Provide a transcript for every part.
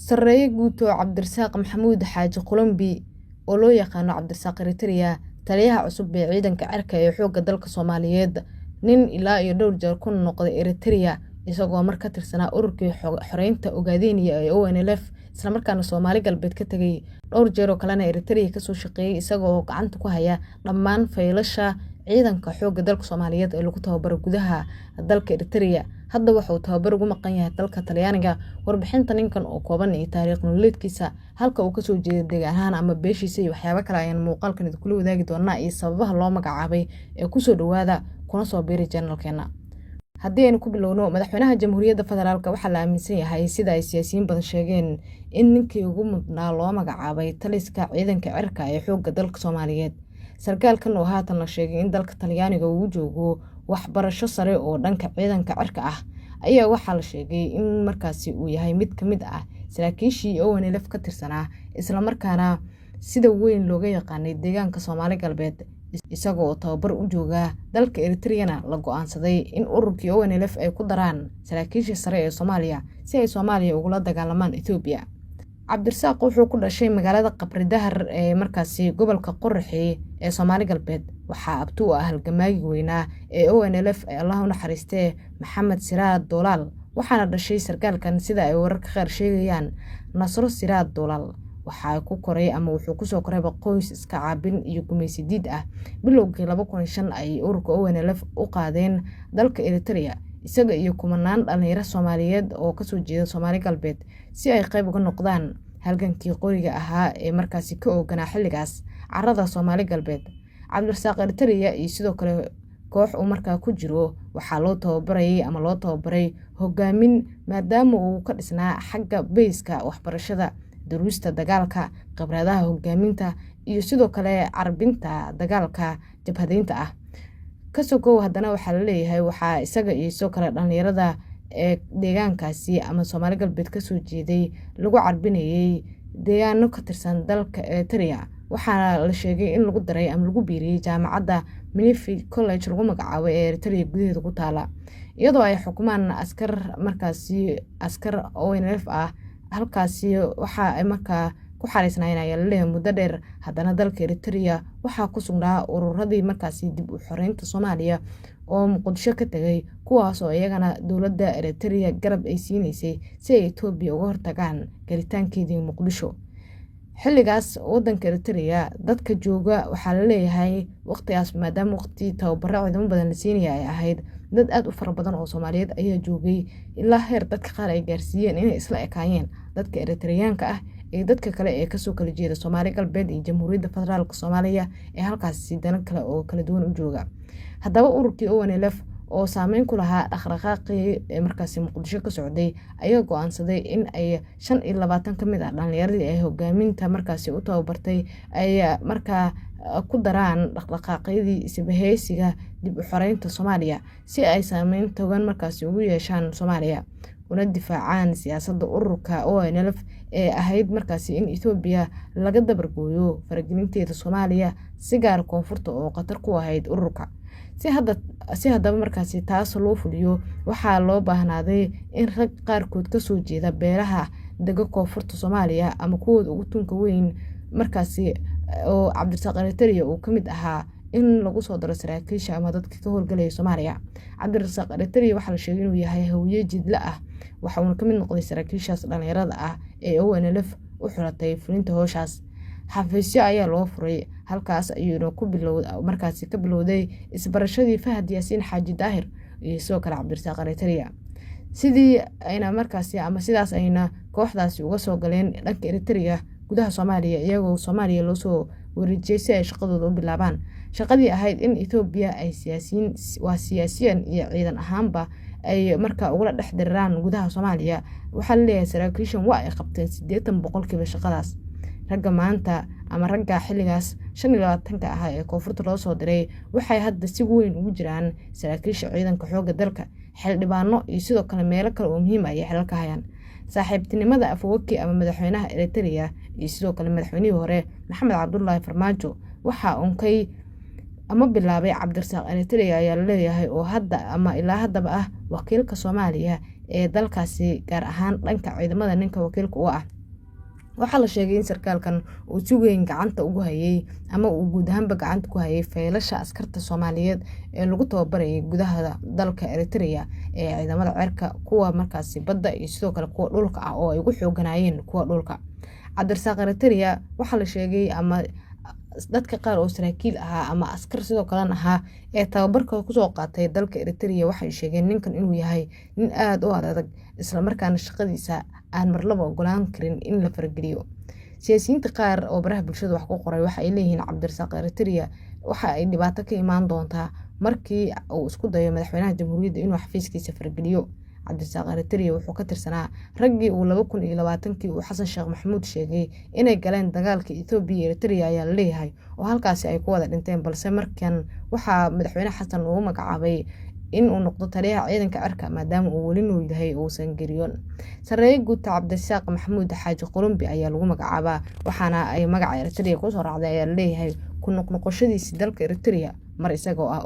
Sarreeye guuto Cabdirasaaq Maxamuud Xaaji Qulumbi oo loo yaqaano Cabdirasaaq Eritrea taliyaha cusub ee ciidanka cirka ee xoogga dalka Soomaaliyeed nin ilaa iyo dhowr jeer ku noqday Eritrea isagoo mar ka tirsanaa ururkii xoreynta Ogaadeniya ee ONLF isla markaana Soomaali galbeed ka tagay dhowr jeer oo kalena Eritrea ka soo shaqeeyay isagoo gacanta ku haya dhammaan faylasha ciidanka xoogga dalka Soomaaliyeed ee lagu tababaro gudaha dalka Eritrea. hadda waxa uu tababar ugu maqan yahay dalka Talyaaniga. Warbixinta ninkan oo kooban iyo taariikh nololeedkiisa halka uu ka soo jeeday deegaan ahaan ama beeshiisa iyo waxyaabo kale ayaan muuqaalkan idin kula wadaagi doonaa iyo sababaha loo magacaabay ee ku soo dhawaada kuna soo biiri channelkeena. haddii aynu ku bilowno madaxweynaha Jamhuuriyadda Federaalka waxaa la aaminsan yahay sida ay siyaasiyiin badan sheegeen in ninkii ugu mudnaa loo magacaabay taliska ciidanka cirka ee xoogga dalka Soomaaliyeed. sarkaalkan oo haatan la sheegay in dalka Talyaaniga uu joogo waxbarasho sare oo dhanka ciidanka cirka ah ayaa waxaa la sheegay in markaasi uu yahay mid ka mid ah saraakiishii ONLF ka tirsanaa isla markaana sida weyn looga yaqaanay deegaanka Soomaali galbeed isagoo tababar u jooga dalka Eritrea la go'aansaday in ururkii ONLF ay ku daraan saraakiisha sare ee Soomaaliya si ay Soomaaliya ugula dagaalamaan Itoobiya. Cabdirasaaq wuxuu ku dhashay magaalada Qabri Dahar ee markaasi gobolka Qorraxi ee Soomaali galbeed. waxaa abtu u ah halgamaagi weynaa ee ONLF ee Allah u naxariistay Maxamed Siraad Doolaal waxaana dhashay sarkaalkan sida ay wararka qaar sheegayaan Nasro Siraad Doolaal. waxaa ku koray ama wuxuu ku soo koray qoys iska caabin iyo gumaysi diid ah. bilowgii 2005 ay ururka ONLF u qaadeen dalka Eritrea isaga iyo kumanaan dhalinyaro Soomaaliyeed oo ka soo jeeda Soomaali galbeed si ay qayb uga noqdaan halgankii qoriga ahaa ee markaasi ka ooganaa xilligaas carrada Soomaali galbeed. Cabdirasaaq Eritrea iyo sidoo kale koox uu markaa ku jiro waxaa loo tababaray hogaamin maadaama uu ka dhisnaa xagga beyska waxbarashada, duruusta dagaalka, khibradaha hogaaminta iyo sidoo kale carbinta dagaalka jabhadeynta ah. kasoo haddana waxaa la leeyahay waxaa isaga iyo sidoo kale dhalinyarada ee deegaankaasi ama Soomaali galbeed ka soo jeeday lagu carbinayay deegaano ka tirsan dalka Eritrea. waxaana la sheegay in lagu daray ama lagu biiriyay jaamacadda Menifee College lagu magacaabay ee Eritrea gudaheeda ku taala iyadoo ay xukumaan askar ONLF ah. halkaasi waxa ay markaa ku xariisnaayeen muddo dheer. haddana dalka Eritrea waxaa ku sugnaa ururadii markaasi dib u xoreynta Soomaaliya oo Muqdisho ka tagay kuwaas oo iyagana dowladda Eritrea garab ay siinaysay si ay Itoobiya uga hortagaan galitaankeedii Muqdisho. xilligaas waddanka Eritrea dadka jooga waxaa la leeyahay waqtigaas maadaama waqti tababarro ciidamo badan la siinayay ay ahayd dad aad u fara badan oo Soomaaliyeed ayaa joogay ilaa heer dadka qaar ay gaarsiiyeen inay isla ekaayeen dadka Eritreaanka ah iyo dadka kale ee ka soo kala jeeda Soomaali galbeed iyo Jamhuuriyadda Federaalka Soomaaliya ee halkaas dana kale oo kala duwan u jooga. haddaba ururkii ONLF oo saameyn ku lahaa dhaqdhaqaaqii markaasi Muqdisho ka socday ayaa go'aansaday in ay 25 ka mid ah dhalinyaradii ay hogaaminta markaasi u tababartay ay markaa ku daraan dhaqdhaqaaqyadii isbahaysiga dib u xoreynta Soomaaliya si ay saameyn togan markaasi ugu yeeshaan Soomaaliya una difaacaan siyaasadda ururka ONLF ee ahayd markaasi in Itoobiya laga dabargooyo faragelinteeda Soomaaliya si gaar koonfurta oo qatar ku ahayd ururka. si haddaba markaasi taas loo fuliyo waxaa loo baahnaaday in rag qaarkood ka soo jeeda beelaha dega koonfurta Soomaaliya ama kuwooda ugu tunka weyn markaasi oo Cabdirasaaq Eritrea uu ka mid ahaa in lagu soo daro saraakiisha ama dadka ka howlgalaya Soomaaliya. Cabdirasaaq Eritrea waxaa la sheegay inuu yahay hawiye jidla ah waxa uu ka mid noqday saraakiishaas dhalinyarada ah ee ONLF u xulatay fulinta howshaas. xafiisyo ayaa loo furay halkaas ayuuna markaasi ka bilowday isbarashadii Fahad Yaasiin Xaaji Daahir iyo sidoo kale Cabdirasaaq Eritrea. sidaas ayna kooxdaasi uga soo galeen dhanka Eritrea gudaha Soomaaliya iyagoo Soomaaliya loo soo wareejiyay si ay shaqadooda u bilaabaan. shaqadii ahayd in Itoobiya ay siyaasiyan iyo ciidan ahaanba ay markaa uga dhex diraan gudaha Soomaaliya. waxaa la leeyahay saraakiishan waa ay qabteen 80% shaqadaas. ragga maanta ama ragga xilligaas 25 ah ee koonfurta loo soo diray waxay hadda si weyn ugu jiraan saraakiisha ciidanka xoogga dalka, xildhibaano iyo sidoo kale meelo kale oo muhiim ah ay xilal ka hayaan. saaxiibtinimada Afwerki ama madaxweynaha Eritrea iyo sidoo kale madaxweynihii hore Maxamed Cabdullaahi Farmaajo waxa unkay ama bilaabay Cabdirasaaq Eritrea ayaa la leeyahay oo hadda ama ilaa haddaba ah wakiilka Soomaaliya ee dalkaasi gaar ahaan dhanka ciidamada ninka wakiilka u ah. waxaa la sheegay in sarkaalkan uu si weyn gacanta ugu hayay ama uu guud ahaanba gacanta ku hayay faylasha askarta Soomaaliyeed ee lagu tababarayay gudaha dalka Eritrea ee ciidamada cirka kuwa markaasi badda iyo sidoo kale kuwa dhulka ah oo ay ugu xooganayeen kuwa dhulka. Cabdirasaaq Eritrea waxaa la sheegay ama dadka qaar oo saraakiil ahaa ama askar sidoo kale ahaa ee tababarka ku soo qaatay dalka Eritrea waxay sheegeen ninkan inuu yahay nin aad u adag isla markaana shaqadiisa aan marlaba ogolaan karin in la fargeliyo. Siyaasiyiinta qaar oo baraha bulshada wax ku qoray waxa ay leeyihiin Cabdirasaaq Eritrea waxa ay dhibaato ka imaan doontaa markii uu isku dayo madaxweynaha jamhuuriyadda inuu xafiiskiisa fargeliyo. Cabdirasaaq Eritrea wuxuu ka tirsanaa raggii uu 2020kii uu Xasan Sheekh Maxamuud sheegay inay galeen dagaalka Ethiopia iyo Eritrea ayaa la leeyahay oo halkaasi ay ku wada dhinteen, balse markan waxaa madaxweyne Xasan uu magacaabay in uu noqdo taliyaha ciidanka cirka maadaama uu weli nool yahay oo uusan geriyoon. Sareeye guud Cabdirasaaq Maxamuud Xaaji Qulumbi ayaa lagu magacaabaa waxaana ay magaca Eritrea ku soo raacday ayaa la leeyahay ku noqnoqoshadiisa dalka Eritrea mar isagoo ah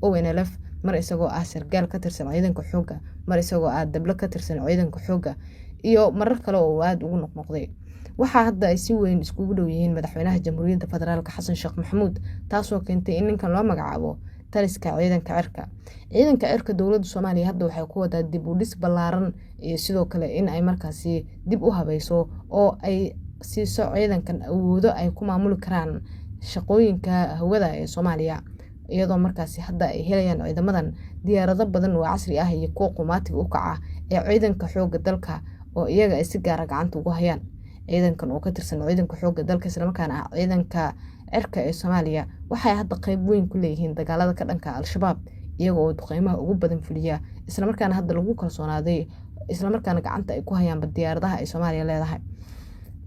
ONLF, mar isagoo ah sargaal ka tirsan ciidanka xoogga, mar isagoo ah dablo ka tirsan ciidanka xoogga iyo marar kale oo aad ugu noqnoqday. waxaa hadda ay si weyn iskugu dhow yihiin madaxweynaha jamhuuriyadda federaalka Xasan Sheekh Maxamuud taasoo keentay in ninkan loo magacaabo taliska ciidanka cirka. ciidanka cirka dowladda Soomaaliya hadda waxay ku wadaa dib u dhis ballaaran iyo sidoo kale in ay markaasi dib u habayso oo ay siiso ciidankan awoodo ay ku maamuli karaan shaqooyinka hawada ee Soomaaliya iyadoo markaasi hadda ay helayaan ciidamadan diyaarado badan oo casri ah iyo kuwa qumaatiga u kaca ee ciidanka xoogga dalka oo iyaga ay si gaar ah gacanta ugu hayaan. ciidankan oo ka tirsan ciidanka xoogga dalka isla markaana ah ciidanka cirka ee Soomaaliya waxay hadda qayb weyn ku leeyihiin dagaalada ka dhanka Al-Shabaab iyagoo duqeymaha ugu badan fuliya isla markaana hadda lagu kalsoonaaday isla markaana gacanta ay ku hayaan diyaaradaha ay Soomaaliya leedahay.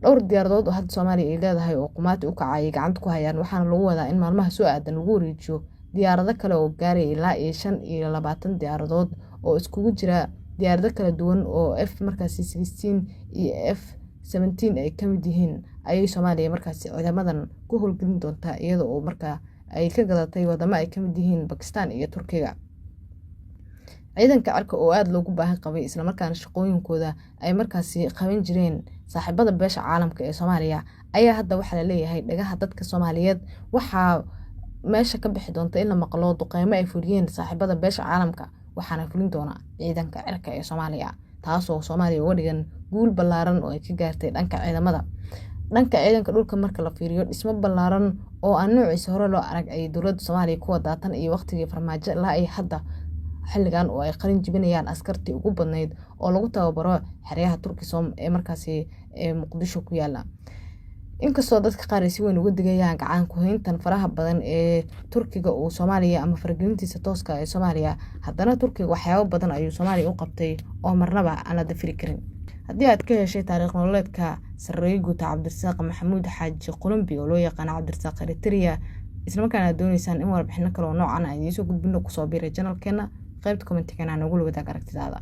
dhowr diyaaradood oo hadda Soomaaliya ay leedahay oo qumaati u kacay gacanta ku hayaan waxaana lagu wadaa in maalmaha soo aadan lagu wareejiyo diyaarado kale oo gaaray ilaa 25 diyaaradood oo iskugu jira diyaarado kala duwan oo F-16 iyo F-17 ay kamid yihiin ayay Soomaaliya markaasi ciidamadan ku howlgelin doontaa iyada oo markaa ay ka gadatay wadamo ay kamid yihiin Pakistan iyo Turkiga. ciidanka cirka oo aad loogu baahan qabay isla markaana shaqooyinkooda ay markaasi qaban jireen saaxiibada beesha caalamka ee Soomaaliya ayaa hadda waxa la leeyahay dhagaha dadka Soomaaliyeed waxa meesha ka bixi doonta in la maqlo duqeymo ay fuliyeen saaxiibada beesha caalamka waxaana fulin doona ciidanka cirka ee Soomaaliya taasoo Soomaaliya uga dhigan guul ballaaran oo ay ka gaartay dhanka ciidamada. dhanka ciidanka dhulka marka la fiiriyo dhismo ballaaran oo aan noociisa hore loo arag ay dowladda Soomaaliya ku wadaatan iyo waqtigii farmaajo ilaa ay hadda xilligan oo ay qalin jibinayaan askartii ugu badnayd oo lagu tababaro xeryaha Turkisom ee markaasi Muqdisho ku yaala. inkastoo dadka qaar ay si weyn uga digayaan gacan ku hayntan faraha badan ee Turkiga oo Soomaaliya ama fargelintiisa tooska ah ee Soomaaliya haddana Turkiga waxyaabo badan ayuu Soomaaliya u qabtay oo marnaba aan la dafiri karin. haddii aad ka heshay taariikh nololeedka Sareeye guud Cabdirasaaq Maxamuud Xaaji Qulumbi oo loo yaqaan Cabdirasaaq Eritrea isla markaana doonaysaan in warbixino kale oo noocan ah idiin soo gudbino ku soo biiray channelkeena qaybta comment-kana nagu wadaag aragtidaada.